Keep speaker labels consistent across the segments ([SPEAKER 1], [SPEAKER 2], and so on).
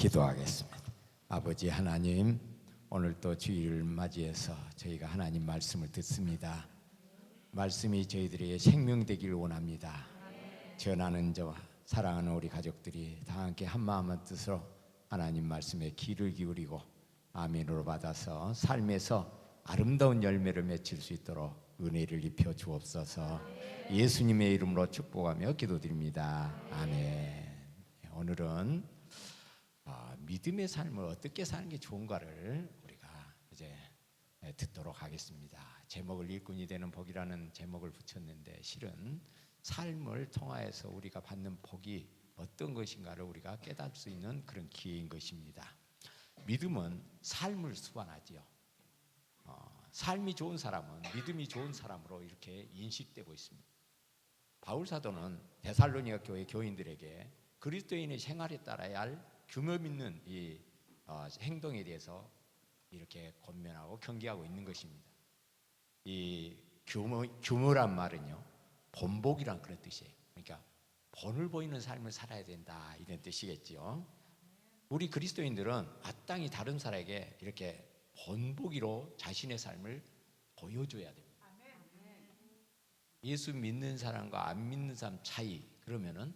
[SPEAKER 1] 기도하겠습니다. 아버지 하나님, 오늘 또 주일을 맞이해서 저희가 하나님 말씀을 듣습니다. 말씀이 저희들에게 생명되기를 원합니다. 전하는 저와 사랑하는 우리 가족들이 다 함께 한마음 한뜻으로 하나님 말씀에 귀를 기울이고 아멘으로 받아서 삶에서 아름다운 열매를 맺힐 수 있도록 은혜를 입혀 주옵소서. 예수님의 이름으로 축복하며 기도드립니다. 아멘. 오늘은 믿음의 삶을 어떻게 사는 게 좋은가를 우리가 이제 듣도록 하겠습니다. 제목을 일꾼이 되는 복이라는 제목을 붙였는데, 실은 삶을 통하여서 우리가 받는 복이 어떤 것인가를 우리가 깨달을 수 있는 그런 기회인 것입니다. 믿음은 삶을 수반하지요. 삶이 좋은 사람은 믿음이 좋은 사람으로 이렇게 인식되고 있습니다. 바울 사도는 데살로니가 교회 교인들에게 그리스도인의 생활에 따라야 할 규모 있는 이 행동에 대해서 이렇게 권면하고 경계하고 있는 것입니다. 이 규모란 말은요, 본복이란 그런 뜻이에요. 그러니까 본을 보이는 삶을 살아야 된다, 이런 뜻이겠죠. 우리 그리스도인들은 마땅히 다른 사람에게 이렇게 본보기로 자신의 삶을 보여줘야 됩니다. 예수 믿는 사람과 안 믿는 사람 차이, 그러면은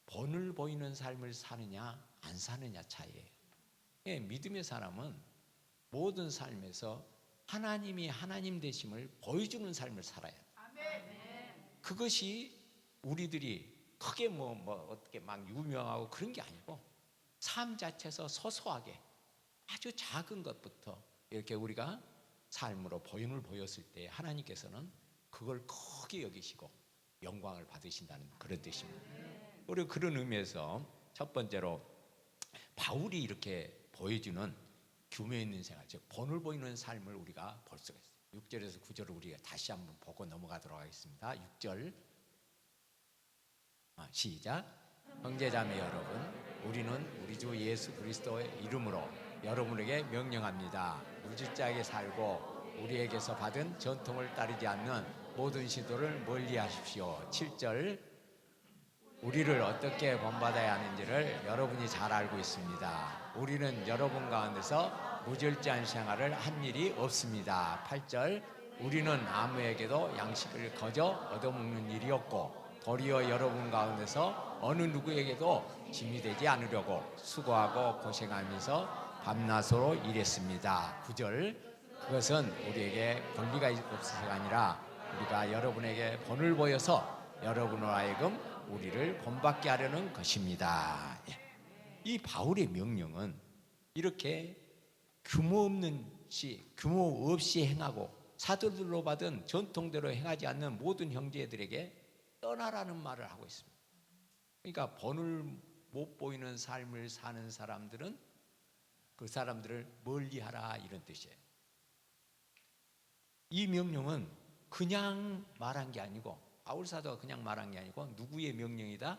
[SPEAKER 1] 본을 보이는 삶을 사느냐 안 사느냐 차이예요. 믿음의 사람은 모든 삶에서 하나님이 하나님 되심을 보여주는 삶을 살아야 돼요. 그것이 우리들이 크게 어떻게 막 유명하고 그런 게 아니고, 삶 자체에서 소소하게 아주 작은 것부터 이렇게 우리가 삶으로 본을 보였을 때 하나님께서는 그걸 크게 여기시고 영광을 받으신다는 그런 뜻입니다. 우리 그런 의미에서 첫 번째로 바울이 이렇게 보여주는 규모 있는 생활, 즉 본을 보이는 삶을 우리가 볼 수가 있어요. 6절에서 9절을 우리가 다시 한번 보고 넘어가도록 하겠습니다. 6절 시작. 형제자매 여러분, 우리는 우리 주 예수 그리스도의 이름으로 여러분에게 명령합니다. 무질서하게 살고 우리에게서 받은 전통을 따르지 않는 모든 시도를 멀리하십시오. 7절. 우리를 어떻게 본받아야 하는지를 여러분이 잘 알고 있습니다. 우리는 여러분 가운데서 무절제한 생활을 한 일이 없습니다. 8절. 우리는 아무에게도 양식을 거저 얻어먹는 일이 없고 도리어 여러분 가운데서 어느 누구에게도 짐이 되지 않으려고 수고하고 고생하면서 밤낮으로 일했습니다. 9절. 그것은 우리에게 권리가 없어서가 아니라 우리가 여러분에게 본을 보여서 여러분으로 하여금 우리를 본받게 하려는 것입니다. 이 바울의 명령은 이렇게 규모 없이 행하고 사도들로 받은 전통대로 행하지 않는 모든 형제들에게 떠나라는 말을 하고 있습니다. 그러니까 본을 못 보이는 삶을 사는 사람들은 그 사람들을 멀리하라, 이런 뜻이에요. 이 명령은 그냥 말한 게 아니고, 바울 사도가 그냥 말한 게 아니고 누구의 명령이다?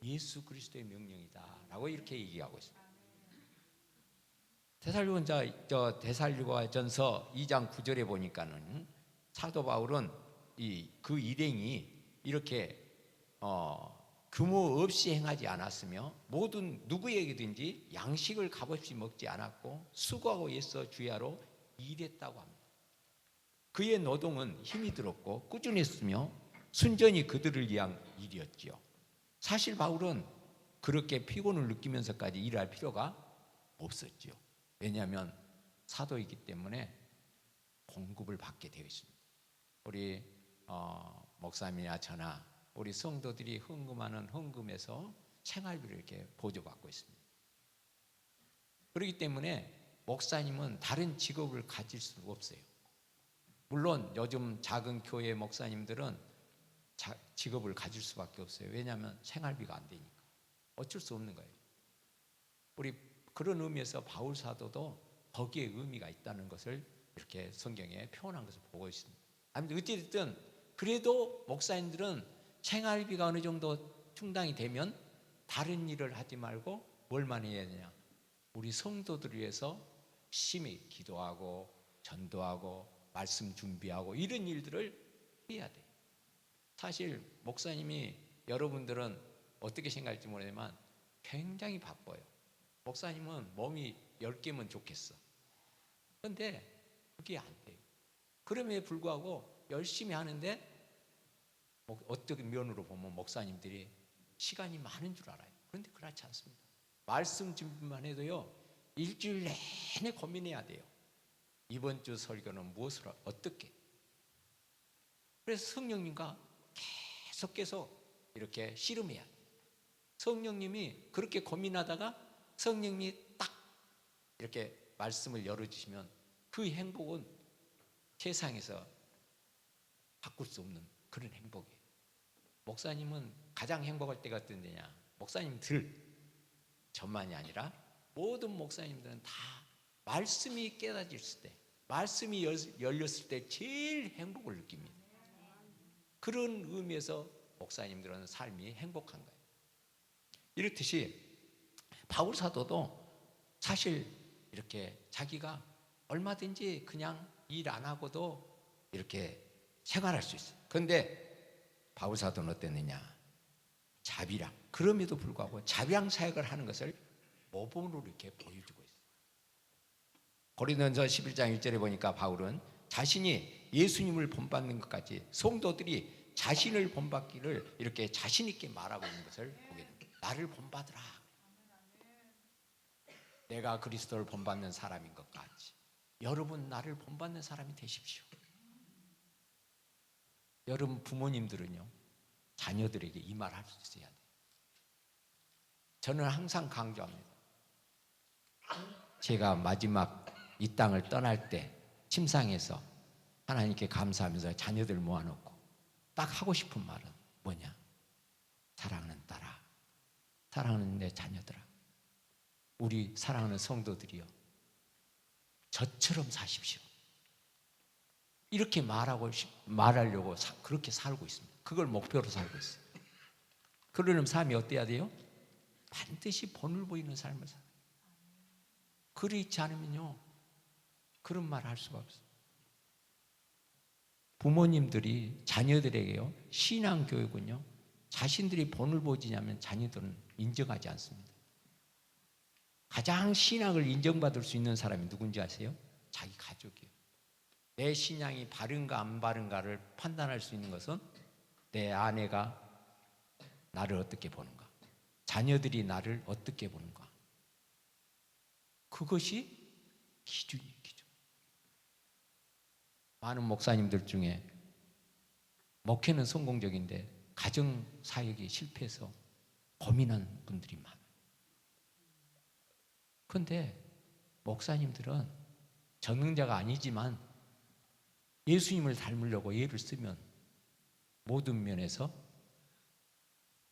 [SPEAKER 1] 예수 그리스도의 명령이다 라고 이렇게 얘기하고 있습니다. 데살로니가전서 2장 9절에 보니까는 사도 바울은 그 일행이 이렇게 규모 없이 행하지 않았으며 모든 누구에게든지 양식을 값없이 먹지 않았고 수고하고 애써 주야로 일했다고 합니다. 그의 노동은 힘이 들었고 꾸준했으며 순전히 그들을 위한 일이었지요. 사실 바울은 그렇게 피곤을 느끼면서까지 일할 필요가 없었지요. 왜냐하면 사도이기 때문에 공급을 받게 되어 있습니다. 우리 목사님이나 저나 우리 성도들이 헌금하는 헌금에서 생활비를 이렇게 보조받고 있습니다. 그렇기 때문에 목사님은 다른 직업을 가질 수가 없어요. 물론 요즘 작은 교회 목사님들은 직업을 가질 수밖에 없어요. 왜냐하면 생활비가 안 되니까. 어쩔 수 없는 거예요. 우리 그런 의미에서 바울 사도도 거기에 의미가 있다는 것을 이렇게 성경에 표현한 것을 보고 있습니다. 아무튼 어찌됐든 그래도 목사님들은 생활비가 어느 정도 충당이 되면 다른 일을 하지 말고 뭘만 해야 되냐? 우리 성도들을 위해서 열심히 기도하고 전도하고 말씀 준비하고 이런 일들을 해야 돼요. 사실 목사님이, 여러분들은 어떻게 생각할지 모르지만 굉장히 바빠요. 목사님은 몸이 10개면 좋겠어. 그런데 그게 안 돼요. 그럼에도 불구하고 열심히 하는데 어떤 면으로 보면 목사님들이 시간이 많은 줄 알아요. 그런데 그렇지 않습니다. 말씀 준비만 해도요, 일주일 내내 고민해야 돼요. 이번 주 설교는 무엇을 어떻게. 그래서 성령님과 계속 이렇게 씨름해야 돼요. 성령님이 그렇게 고민하다가 성령님이 딱 이렇게 말씀을 열어주시면 그 행복은 세상에서 바꿀 수 없는 그런 행복이에요. 목사님은 가장 행복할 때가 어떤 때냐? 목사님들, 저만이 아니라 모든 목사님들은 다 말씀이 깨닫질 때, 말씀이 열렸을 때 제일 행복을 느낍니다. 그런 의미에서 목사님들은 삶이 행복한 거예요. 이렇듯이 바울 사도도 사실 이렇게 자기가 얼마든지 그냥 일 안 하고도 이렇게 생활할 수 있어요. 그런데 바울 사도는 어땠느냐? 자비랑, 그럼에도 불구하고 자비랑 사역을 하는 것을 모범으로 이렇게 보여주고 있어요. 고린도전서 11장 1절에 보니까 바울은 자신이 예수님을 본받는 것까지 성도들이 자신을 본받기를 이렇게 자신 있게 말하고 있는 것을 보게 됩니다. 나를 본받으라. 내가 그리스도를 본받는 사람인 것 같이 여러분 나를 본받는 사람이 되십시오. 여러분 부모님들은요, 자녀들에게 이 말 할 수 있어야 돼요. 저는 항상 강조합니다. 제가 마지막 이 땅을 떠날 때 침상에서 하나님께 감사하면서 자녀들 모아놓고 딱 하고 싶은 말은 뭐냐? 사랑하는 딸아, 사랑하는 내 자녀들아, 우리 사랑하는 성도들이요, 저처럼 사십시오. 이렇게 말하려고 그렇게 살고 있습니다. 그걸 목표로 살고 있어요. 그러는 삶이 어때야 돼요? 반드시 본을 보이는 삶을 살아요. 그렇지 않으면요, 그런 말 할 수가 없어요. 부모님들이 자녀들에게요, 신앙 교육은요, 자신들이 본을 보지냐면 자녀들은 인정하지 않습니다. 가장 신앙을 인정받을 수 있는 사람이 누군지 아세요? 자기 가족이에요. 내 신앙이 바른가 안 바른가를 판단할 수 있는 것은 내 아내가 나를 어떻게 보는가, 자녀들이 나를 어떻게 보는가, 그것이 기준이에요. 기준. 많은 목사님들 중에 목회는 성공적인데 가정 사역이 실패해서 고민한 분들이 많아요. 그런데 목사님들은 전능자가 아니지만 예수님을 닮으려고 예를 쓰면 모든 면에서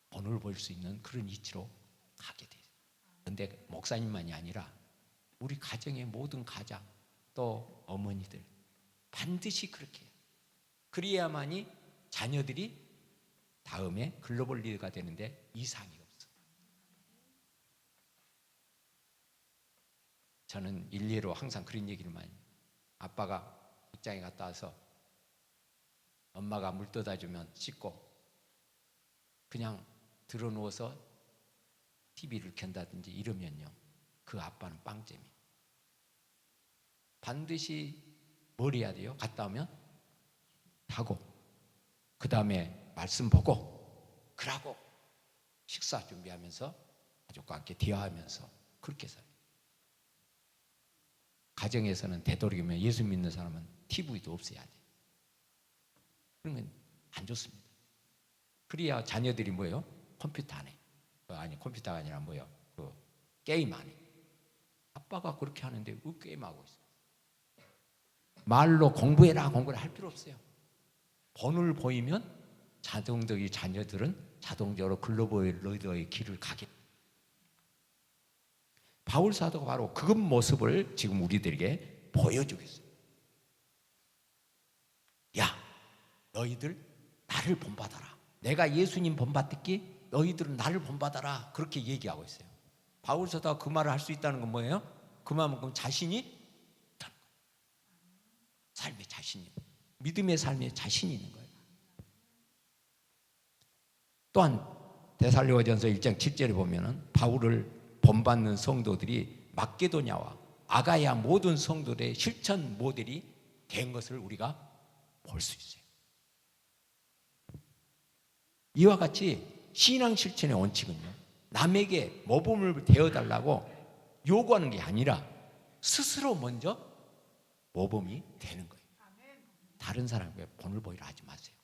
[SPEAKER 1] 본을 볼 수 있는 그런 위치로 가게 돼요. 그런데 목사님만이 아니라 우리 가정의 모든 가장 또 어머니들 반드시 그렇게 해요. 그래야만이 자녀들이 다음에 글로벌 리더가 되는데 이상이 없어요. 저는 일례로 항상 그런 얘기를 많이 해요. 아빠가 직장에 갔다 와서 엄마가 물 떠다 주면 씻고 그냥 들어 누워서 TV를 켠다든지 이러면요, 그 아빠는 빵점이에요. 반드시 뭘 해야 돼요? 갔다 오면 하고 그 다음에 말씀 보고 그러고 식사 준비하면서 가족과 함께 대화하면서 그렇게 살아요. 가정에서는 되도록이면 예수 믿는 사람은 TV도 없애야 돼요. 그러면 안 좋습니다. 그래야 자녀들이 뭐예요? 컴퓨터 안 해. 아니 컴퓨터가 아니라 뭐예요? 게임 안 해. 아빠가 그렇게 하는데 왜 게임하고 있어요? 말로 공부해라 공부를 할 필요 없어요. 본을 보이면 자동적인 자녀들은 자동적으로 글로벌 리더의 길을 가게. 바울 사도가 바로 그 모습을 지금 우리들에게 보여주겠어요. 야, 너희들 나를 본받아라. 내가 예수님 본받았기 너희들은 나를 본받아라. 그렇게 얘기하고 있어요. 바울 사도가 그 말을 할 수 있다는 건 뭐예요? 그만큼 자신이 있다는 거예요. 삶의 자신이, 믿음의 삶에 자신이 있는 거예요. 또한 데살로니가전서 1장 7절에 보면은 바울을 본받는 성도들이 마게도냐와 아가야 모든 성도들의 실천 모델이 된 것을 우리가 볼 수 있어요. 이와 같이 신앙 실천의 원칙은요, 남에게 모범을 되어달라고 요구하는 게 아니라 스스로 먼저 모범이 되는 거예요. 다른 사람에게 본을 보이라 하지 마세요.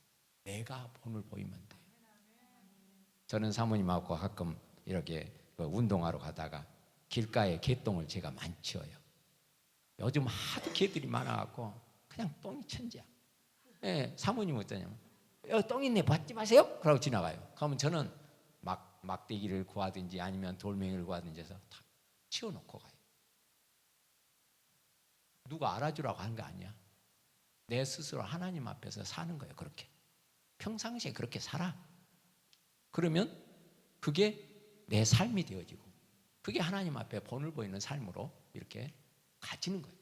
[SPEAKER 1] 내가 본을 보이면 돼요. 저는 사모님하고 가끔 이렇게 운동하러 가다가 길가에 개똥을 제가 많이 치워요. 요즘 하도 개들이 많아갖고 그냥 똥이 천지야. 예, 사모님은 어떠냐면 똥 있네 받지 마세요 그러고 지나가요. 그러면 저는 막대기를 구하든지 아니면 돌멩이를 구하든지 해서 다 치워놓고 가요. 누가 알아주라고 하는 게 아니야. 내 스스로 하나님 앞에서 사는 거예요. 그렇게 평상시에 그렇게 살아. 그러면 그게 내 삶이 되어지고 그게 하나님 앞에 본을 보이는 삶으로 이렇게 가지는 거예요.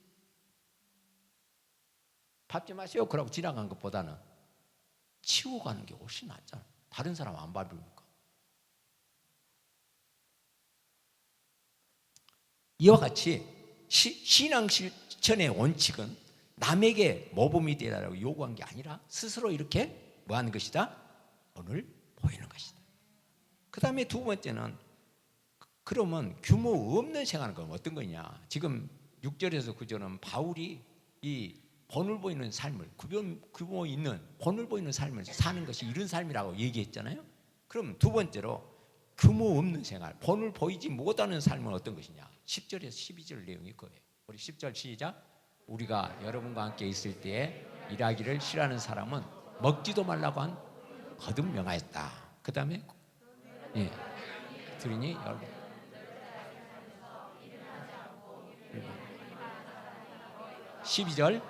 [SPEAKER 1] 밟지 마세요 그러고 지나간 것보다는 치우고 가는 게 훨씬 낫잖아. 다른 사람 안 밟으니까. 이와 같이 신앙 실천의 원칙은 남에게 모범이 되라고 요구한 게 아니라 스스로 이렇게 뭐 하는 것이다? 본을 보이는 것이다. 그 다음에 두 번째는 그러면 규모 없는 생활은 그럼 어떤 거냐? 지금 6절에서 9절은 바울이 이 본을 보이는 삶을 규모 있는 본을 보이는 삶을 사는 것이 이런 삶이라고 얘기했잖아요. 그럼 두 번째로 규모 없는 생활, 본을 보이지 못하는 삶은 어떤 것이냐? 10절에서 12절 내용이 그거예요. 우리 10절 시작. 우리가 여러분과 함께 있을 때에 일하기를 싫어하는 사람은 먹지도 말라고 한 거듭 명하였다. 그 다음에 들으니 여러분 12절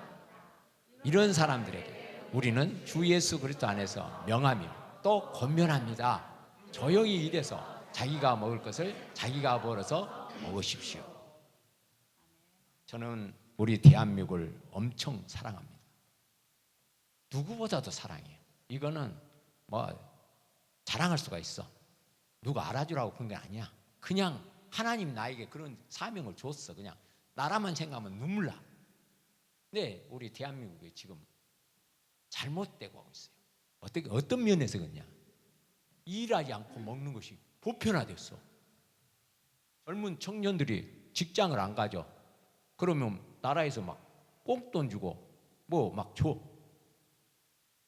[SPEAKER 1] 이런 사람들에게 우리는 주 예수 그리스도 안에서 명하며 또 권면합니다. 조용히 일해서 자기가 먹을 것을 자기가 벌어서 먹으십시오. 저는 우리 대한민국을 엄청 사랑합니다. 누구보다도 사랑해요. 이거는 뭐 자랑할 수가 있어. 누가 알아주라고 그런 게 아니야. 그냥 하나님 나에게 그런 사명을 줬어. 그냥 나라만 생각하면 눈물 나. 근데 우리 대한민국이 지금 잘못되고 하고 있어요. 어떤 면에서 그러냐? 일하지 않고 먹는 것이 보편화됐어. 젊은 청년들이 직장을 안 가죠. 그러면 나라에서 막 꽁돈 주고 뭐 막 줘.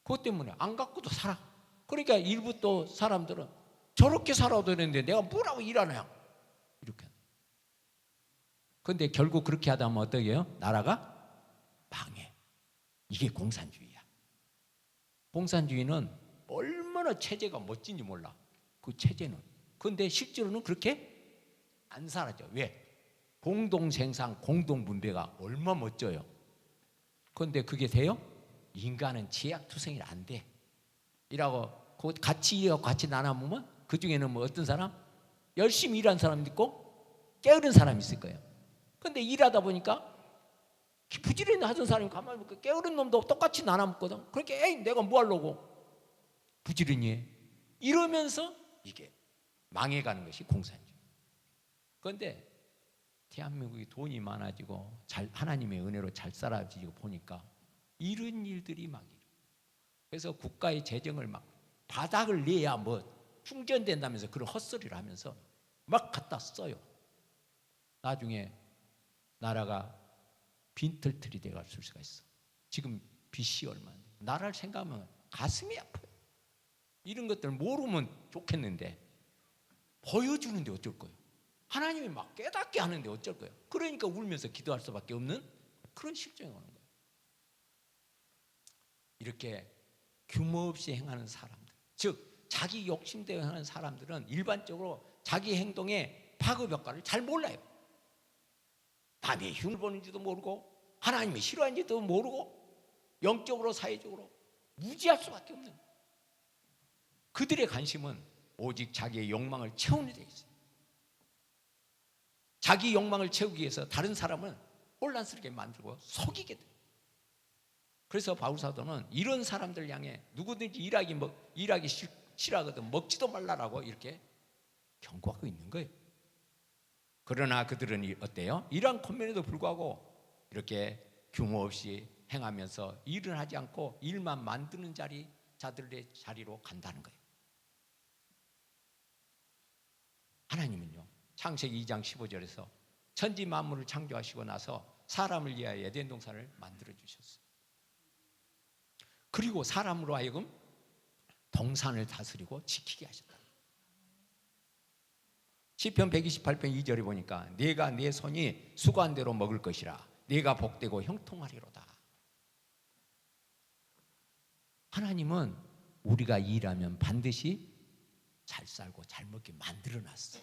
[SPEAKER 1] 그것 때문에 안 갖고도 살아. 그러니까 일부 또 사람들은 저렇게 살아도 되는데 내가 뭐라고 일하냐 이렇게. 그런데 결국 그렇게 하다 보면 어떻게 해요? 나라가 망해. 이게 공산주의야. 공산주의는 얼마나 체제가 멋진지 몰라. 그 체제는. 그런데 실제로는 그렇게 안 살아져. 왜? 공동생산, 공동분배가 얼마나 멋져요. 그런데 그게 돼요? 인간은 제약투성이라 안 돼. 이라고 같이 나눠보면 그 중에는 뭐 어떤 사람? 열심히 일하는 사람도 있고 게으른 사람이 있을 거예요. 그런데 일하다 보니까 부지런히 하던 사람이 가만히 보니까 게으른 놈도 똑같이 나눠먹거든. 그러니까 에이 내가 뭐 하려고 부지런히 해. 이러면서 이게 망해가는 것이 공산주의. 그런데 대한민국이 돈이 많아지고 하나님의 은혜로 잘 살아지고 보니까 이런 일들이 막 일어나요. 그래서 국가의 재정을 막 바닥을 내야 뭐 충전된다면서 그런 헛소리를 하면서 막 갖다 써요. 나중에 나라가 빈털털이 돼갈 수가 있어. 지금 빚이 얼마인데 나라를 생각하면 가슴이 아파요. 이런 것들 모르면 좋겠는데 보여주는데 어쩔 거예요. 하나님이 막 깨닫게 하는데 어쩔 거예요. 그러니까 울면서 기도할 수밖에 없는 그런 실정이 오는 거예요. 이렇게 규모 없이 행하는 사람들, 즉 자기 욕심대로 행하는 사람들은 일반적으로 자기 행동의 파급 효과를 잘 몰라요. 남의 흉을 보는지도 모르고 하나님이 싫어하는지도 모르고 영적으로 사회적으로 무지할 수밖에 없는 거예요. 그들의 관심은 오직 자기의 욕망을 채우는 데 있어요. 자기 욕망을 채우기 위해서 다른 사람을 혼란스럽게 만들고 속이게 돼요. 그래서 바울 사도는 이런 사람들 향해 누구든지 일하기 싫어하거든 먹지도 말라라고 이렇게 경고하고 있는 거예요. 그러나 그들은 어때요? 이러한 권면에도 불구하고 이렇게 규모 없이 행하면서 일을 하지 않고 일만 만드는 자들의 자리로 간다는 거예요. 하나님은요, 창세기 2장 15절에서 천지 만물을 창조하시고 나서 사람을 위하여 에덴 동산을 만들어 주셨어요. 그리고 사람으로 하여금 동산을 다스리고 지키게 하셨다. 시편 128편 2절에 보니까 네가 네 손이 수고한 대로 먹을 것이라 네가 복되고 형통하리로다. 하나님은 우리가 일하면 반드시 잘 살고 잘 먹게 만들어놨어.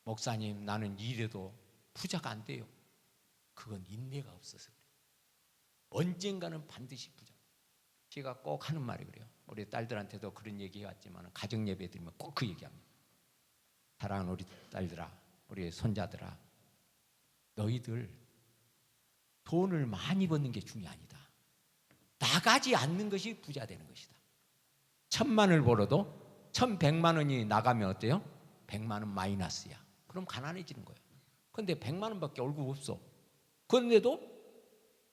[SPEAKER 1] 목사님, 나는 일해도 부자가 안 돼요. 그건 인내가 없어서 그래요. 언젠가는 반드시 부자. 제가 꼭 하는 말이 그래요. 우리 딸들한테도 그런 얘기 해왔지만 가정 예배 드리면 꼭 그 얘기합니다. 사랑하는 우리 딸들아, 우리 손자들아, 너희들 돈을 많이 버는 게 중요하니다. 나가지 않는 것이 부자 되는 것이다. 1,000만을 벌어도 1,100만 원이 나가면 어때요? 100만 원 마이너스야. 그럼 가난해지는 거예요. 그런데 100만 원밖에 얼굴 없어. 그런데도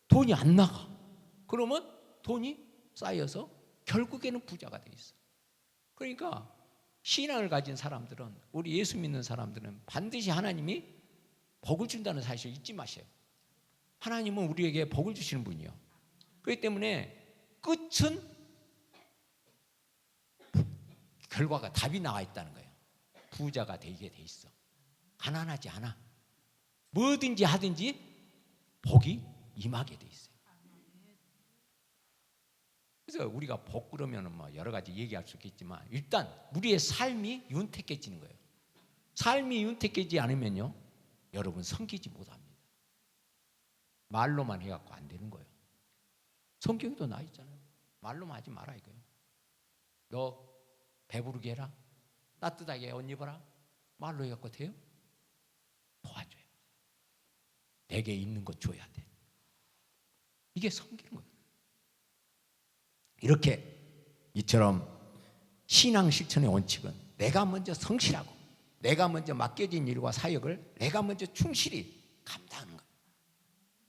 [SPEAKER 1] 돈이 안 나가. 그러면 돈이 쌓여서 결국에는 부자가 돼 있어. 그러니까 신앙을 가진 사람들은, 우리 예수 믿는 사람들은 반드시 하나님이 복을 준다는 사실을 잊지 마세요. 하나님은 우리에게 복을 주시는 분이요. 그렇기 때문에 끝은 결과가 답이 나와 있다는 거예요. 부자가 되게 돼 있어. 가난하지 않아. 뭐든지 하든지 복이 임하게 돼 있어요. 그래서 우리가 복 그러면은 뭐 여러 가지 얘기할 수 있겠지만 일단 우리의 삶이 윤택해지는 거예요. 삶이 윤택해지지 않으면요, 여러분 섬기지 못합니다. 말로만 해갖고 안 되는 거예요. 성경에도 나와 있잖아요. 말로만 하지 마라 이거예요. 너 배부르게 해라. 따뜻하게 옷 입어라. 말로 해갖고 돼요? 도와줘요. 내게 있는 거 줘야 돼. 이게 섬기는 거예요. 이렇게 이처럼 신앙 실천의 원칙은 내가 먼저 성실하고 내가 먼저 맡겨진 일과 사역을 내가 먼저 충실히 감당하는 거예요.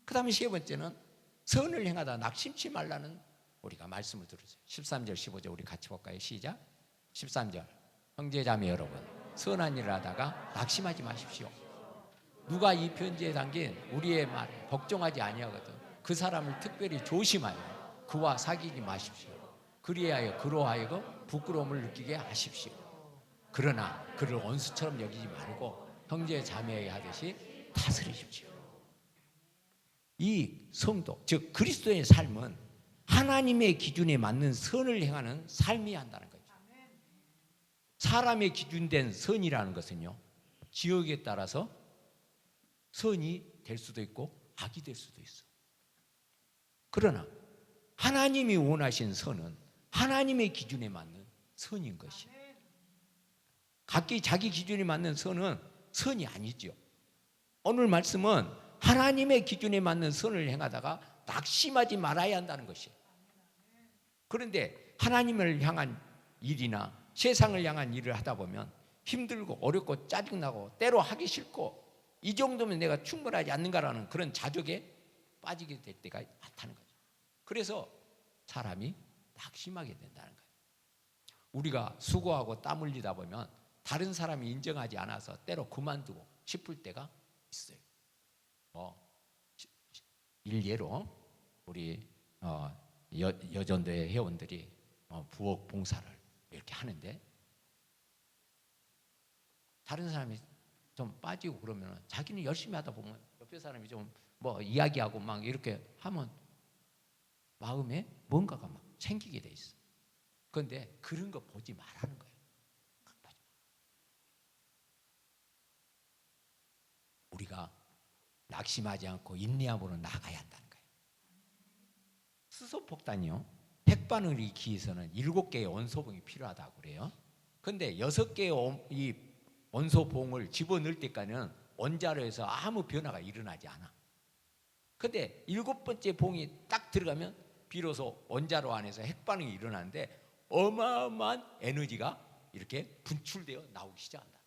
[SPEAKER 1] 그 다음에 세 번째는 선을 행하다 낙심치 말라는 우리가 말씀을 들으세요. 13절 15절 우리 같이 볼까요? 시작. 13절 형제자매 여러분, 선한 일을 하다가 낙심하지 마십시오. 누가 이 편지에 담긴 우리의 말에 복종하지 아니하거든 그 사람을 특별히 조심하여 그와 사귀지 마십시오. 그리하여 그로 하여금 부끄러움을 느끼게 하십시오. 그러나 그를 원수처럼 여기지 말고 형제 자매에 하듯이 다스리십시오. 이 성도, 즉 그리스도의 삶은 하나님의 기준에 맞는 선을 행하는 삶이어야 한다는 거죠. 사람의 기준된 선이라는 것은요, 지역에 따라서 선이 될 수도 있고 악이 될 수도 있어. 그러나 하나님이 원하신 선은 하나님의 기준에 맞는 선인 것이에요. 각기 자기 기준에 맞는 선은 선이 아니죠. 오늘 말씀은 하나님의 기준에 맞는 선을 행하다가 낙심하지 말아야 한다는 것이에요. 그런데 하나님을 향한 일이나 세상을 향한 일을 하다 보면 힘들고 어렵고 짜증나고 때로 하기 싫고 이 정도면 내가 충분하지 않는가라는 그런 자족에 빠지게 될 때가 많다는 거죠. 그래서 사람이 낙심하게 된다는 거예요. 우리가 수고하고 땀 흘리다 보면 다른 사람이 인정하지 않아서 때로 그만두고 싶을 때가 있어요. 일례로 우리 여전도의 회원들이 부엌 봉사를 이렇게 하는데 다른 사람이 좀 빠지고 그러면 자기는 열심히 하다 보면 옆에 사람이 좀 뭐 이야기하고 막 이렇게 하면 마음에 뭔가가 막 생기게 돼 있어. 그런데 그런 거 보지 말라는 거예요. 우리가 낙심하지 않고 인내함으로 나가야 한다는 거예요. 수소폭탄이요, 핵반응을 일으키기 위해서는 7개의 원소봉이 필요하다고 그래요. 그런데 6개의 이 원소봉을 집어넣을 때까지는 원자로에서 아무 변화가 일어나지 않아. 그런데 7번째 봉이 딱 들어가면 비로소 원자로 안에서 핵반응이 일어나는데 어마어마한 에너지가 이렇게 분출되어 나오기 시작한다.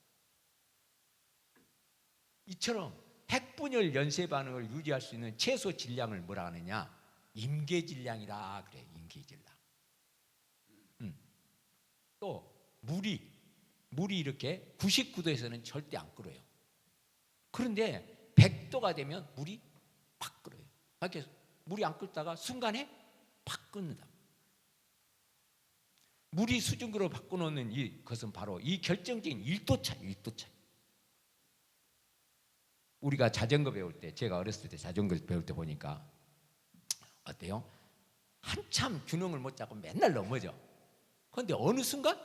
[SPEAKER 1] 이처럼 핵분열 연쇄 반응을 유지할 수 있는 채소 질량을 뭐라 하느냐? 임계질량이라 그래. 임계질량. 또 물이 이렇게 99도에서는 절대 안 끓어요. 그런데 100도가 되면 물이 팍 끓어요. 이렇게 물이 안 끓다가 순간에 팍 끓는다. 물이 수증기로 바꿔놓는 이것은 바로 이 결정적인 1도 차이, 1도 차이. 우리가 자전거 배울 때, 제가 어렸을 때 자전거를 배울 때 보니까 어때요? 한참 균형을 못 잡고 맨날 넘어져. 그런데 어느 순간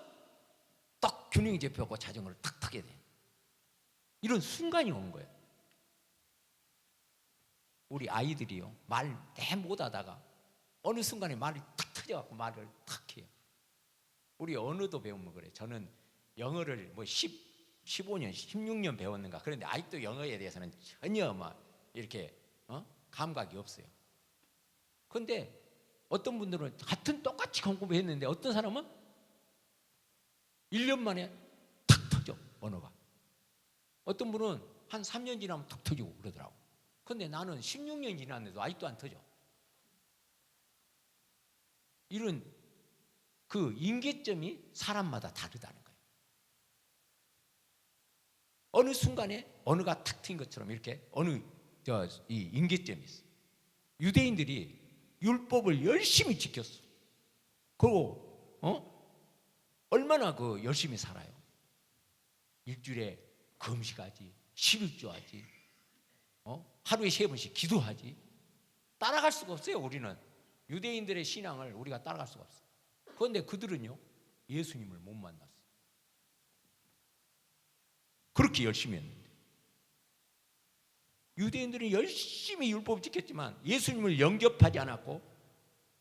[SPEAKER 1] 딱 균형이 잡혀갖고 자전거를 탁 타게 돼. 이런 순간이 오는 거예요. 우리 아이들이요, 말 내 못하다가 어느 순간에 말이 탁 터져갖고 말을 탁 해요. 우리 언어도 배우면 그래. 저는 영어를 뭐 15년, 16년 배웠는가. 그런데 아직도 영어에 대해서는 전혀 막 이렇게 감각이 없어요. 그런데 어떤 분들은 같은 똑같이 공부했는데 어떤 사람은 1년 만에 탁 터져, 언어가. 어떤 분은 한 3년 지나면 탁 터지고 그러더라고. 그런데 나는 16년 지났는데도 아직도 안 터져. 이런 그 임계점이 사람마다 다르다는 거예요. 어느 순간에 언어가 탁 트인 것처럼 이렇게 이 임계점이 있어. 유대인들이 율법을 열심히 지켰어. 그리고 얼마나 그 열심히 살아요. 일주일에 금식하지, 11조하지, 하루에 3번씩 기도하지. 따라갈 수가 없어요. 우리는 유대인들의 신앙을 우리가 따라갈 수가 없어요. 그런데 그들은요, 예수님을 못 만났어요. 그렇게 열심히 했는데. 유대인들은 열심히 율법을 지켰지만 예수님을 영접하지 않았고,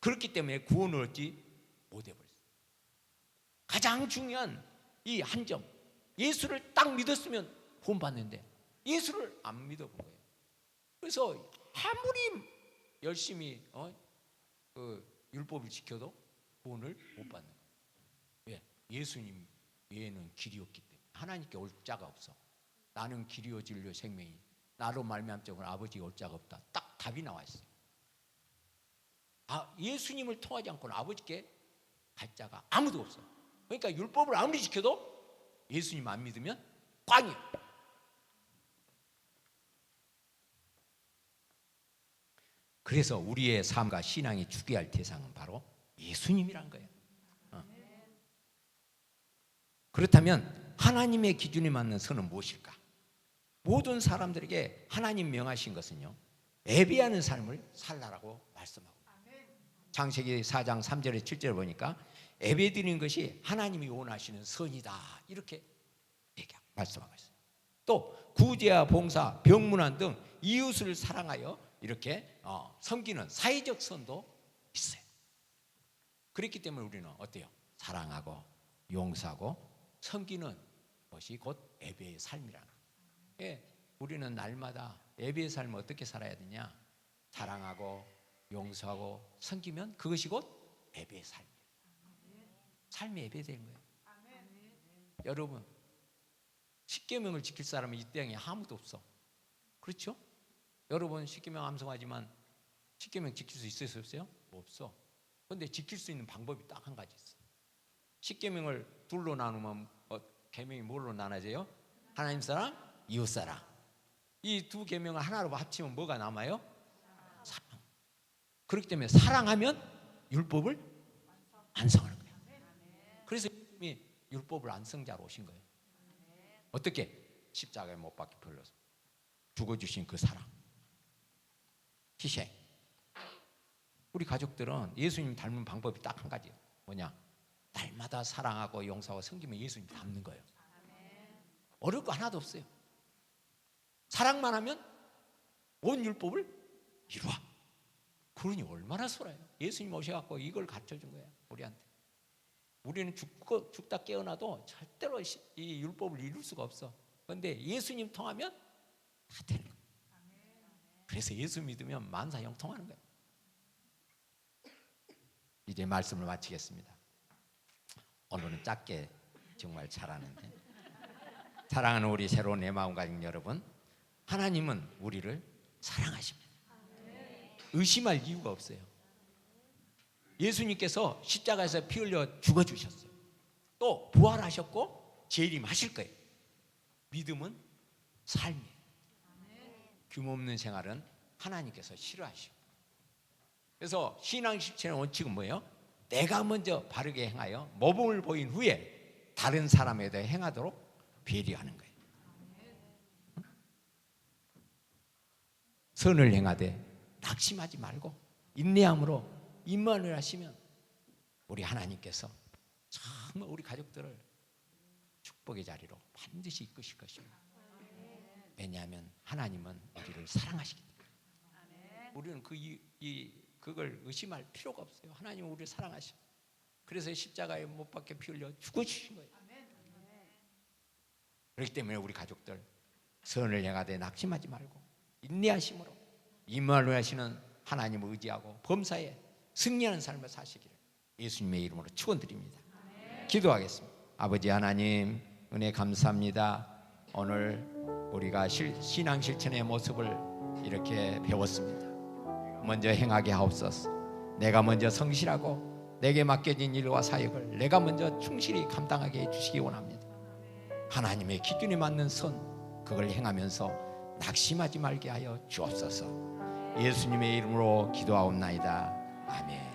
[SPEAKER 1] 그렇기 때문에 구원을 얻지 못해버렸어요. 가장 중요한 이 한 점, 예수를 딱 믿었으면 구원 받는데 예수를 안 믿어본 거예요. 그래서 아무리 열심히 그 율법을 지켜도 구원을 못 받는 거예요. 왜? 예수님 외에는 길이 없기 때문에. 하나님께 올 자가 없어. 나는 길이요 진리요 생명이, 나로 말미암지 않고는 아버지가 올 자가 없다. 딱 답이 나와 있어요. 예수님을 통하지 않고는 아버지께 갈 자가 아무도 없어. 그러니까 율법을 아무리 지켜도 예수님 안 믿으면 꽝이에요. 그래서 우리의 삶과 신앙이 주게 대상은 바로 예수님이란 거예요. 그렇다면 하나님의 기준에 맞는 선은 무엇일까? 모든 사람들에게 하나님 명하신 것은요, 예배하는 삶을 살라라고 말씀하고, 창세기 4장 3절에 7절을 보니까 예배드리는 것이 하나님이 원하시는 선이다, 이렇게 말씀하고 있어요. 또 구제와 봉사, 병문안 등 이웃을 사랑하여 이렇게 섬기는 사회적 선도 있어요. 그렇기 때문에 우리는 어때요? 사랑하고 용서하고 섬기는 것이 곧 예배의 삶이라는 거예요. 우리는 날마다 예배의 삶을 어떻게 살아야 되냐? 사랑하고 용서하고 섬기면 그것이 곧 예배의 삶이에요. 삶이 예배되는 거예요. 여러분, 십계명을 지킬 사람은 이 땅에 아무도 없어. 그렇죠? 여러분 십계명 암송하지만 십계명 지킬 수 있어요, 없어요? 없어. 그런데 지킬 수 있는 방법이 딱 한 가지 있어. 십계명을 둘로 나누면 계명이 뭘로 나눠져요? 하나님 사랑, 이웃 사랑. 이 두 계명을 하나로 합치면 뭐가 남아요? 사랑. 그렇기 때문에 사랑하면 율법을 완성하는 거예요. 그래서 예수님이 율법을 완성자로 오신 거예요. 어떻게? 십자가에 못 박혀 불러서 죽어주신 그 사랑, 희생. 우리 가족들은 예수님 닮은 방법이 딱 한 가지예요. 뭐냐? 날마다 사랑하고 용서하고 섬기면 예수님 닮는 거예요. 어려울 거 하나도 없어요. 사랑만 하면 온 율법을 이루어. 그러니 얼마나 소라요. 예수님 오셔갖고 이걸 가르쳐준 거예요, 우리한테. 우리는 죽다 깨어나도 절대로 이 율법을 이룰 수가 없어. 그런데 예수님 통하면 다 되는 거예요. 그래서 예수 믿으면 만사형통하는 거예요. 이제 말씀을 마치겠습니다. 오늘은 짧게 정말 잘하는데, 사랑하는 우리 새로운 내 마음 가진 여러분, 하나님은 우리를 사랑하십니다. 의심할 이유가 없어요. 예수님께서 십자가에서 피 흘려 죽어주셨어요. 또 부활하셨고 재림하실 거예요. 믿음은 삶이에요. 규모 없는 생활은 하나님께서 싫어하시고. 그래서 신앙 실천의 원칙은 뭐예요? 내가 먼저 바르게 행하여 모범을 보인 후에 다른 사람에 대해 행하도록 배려하는 거예요. 선을 행하되 낙심하지 말고 인내함으로 임만을 하시면 우리 하나님께서 정말 우리 가족들을 축복의 자리로 반드시 이끄실 것입니다. 왜냐하면 하나님은 우리를 사랑하시기 때문에. 우리는 그걸 의심할 필요가 없어요. 하나님은 우리를 사랑하셔. 그래서 십자가에 못 박혀 피 흘려 죽어주신 거예요. 그렇기 때문에 우리 가족들 선을 행하되 낙심하지 말고 인내하심으로 임마누엘 하시는 하나님을 의지하고 범사에 승리하는 삶을 사시기를 예수님의 이름으로 축원드립니다. 기도하겠습니다. 아버지 하나님, 은혜 감사합니다. 오늘 우리가 신앙 실천의 모습을 이렇게 배웠습니다. 먼저 행하게 하옵소서. 내가 먼저 성실하고 내게 맡겨진 일과 사역을 내가 먼저 충실히 감당하게 해주시기 원합니다. 하나님의 기준에 맞는 선, 그걸 행하면서 낙심하지 말게 하여 주옵소서. 예수님의 이름으로 기도하옵나이다. 아멘.